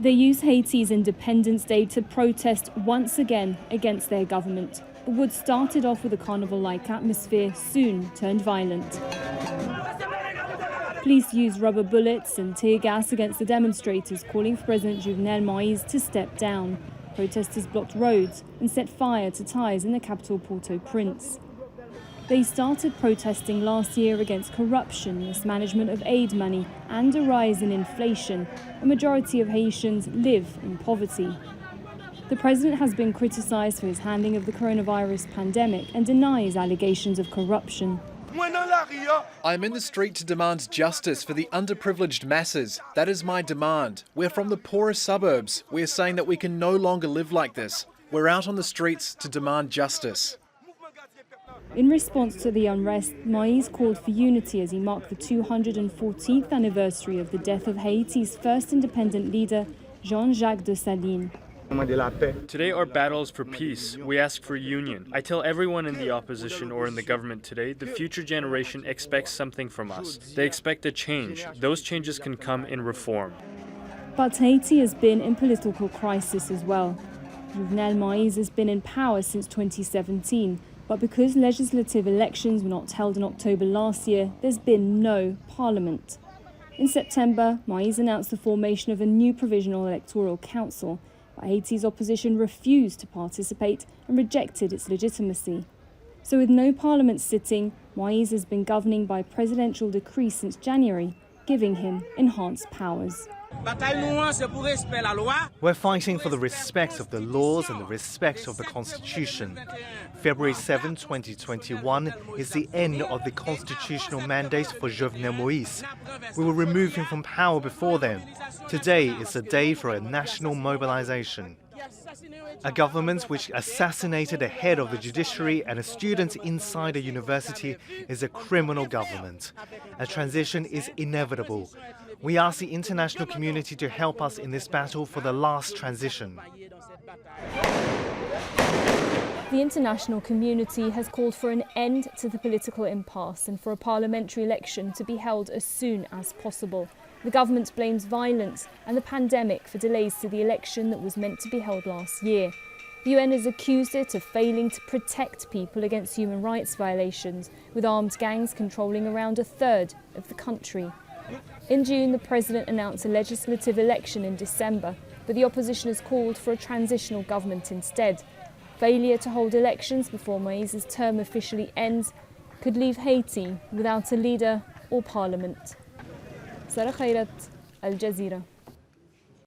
They use Haiti's Independence Day to protest once again against their government. But what started off with a carnival-like atmosphere soon turned violent. Police used rubber bullets and tear gas against the demonstrators, calling for President Jovenel Moise to step down. Protesters blocked roads and set fire to ties in the capital Port-au-Prince. They started protesting last year against corruption, mismanagement of aid money and a rise in inflation. A majority of Haitians live in poverty. The president has been criticised for his handling of the coronavirus pandemic and denies allegations of corruption. I'm in the street to demand justice for the underprivileged masses. That is my demand. We're from the poorest suburbs. We're saying that we can no longer live like this. We're out on the streets to demand justice. In response to the unrest, Moise called for unity as he marked the 214th anniversary of the death of Haiti's first independent leader, Jean-Jacques Dessalines. Today our battle is for peace. We ask for union. I tell everyone in the opposition or in the government today, the future generation expects something from us. They expect a change. Those changes can come in reform. But Haiti has been in political crisis as well. Jovenel Moise has been in power since 2017, but because legislative elections were not held in October last year, there's been no parliament. In September, Moise announced the formation of a new provisional electoral council, but Haiti's opposition refused to participate and rejected its legitimacy. So with no parliament sitting, Moise has been governing by presidential decree since January, giving him enhanced powers. We're fighting for the respect of the laws and the respect of the Constitution. February 7, 2021 is the end of the constitutional mandate for Jovenel Moise. We will remove him from power before then. Today is a day for a national mobilization. A government which assassinated a head of the judiciary and a student inside a university is a criminal government. A transition is inevitable. We ask the international community to help us in this battle for the last transition. The international community has called for an end to the political impasse and for a parliamentary election to be held as soon as possible. The government blames violence and the pandemic for delays to the election that was meant to be held last year. The UN has accused it of failing to protect people against human rights violations, with armed gangs controlling around a third of the country. In June, the president announced a legislative election in December, but the opposition has called for a transitional government instead. Failure to hold elections before Moise's term officially ends could leave Haiti without a leader or parliament. Sara, Khairat, Jazeera.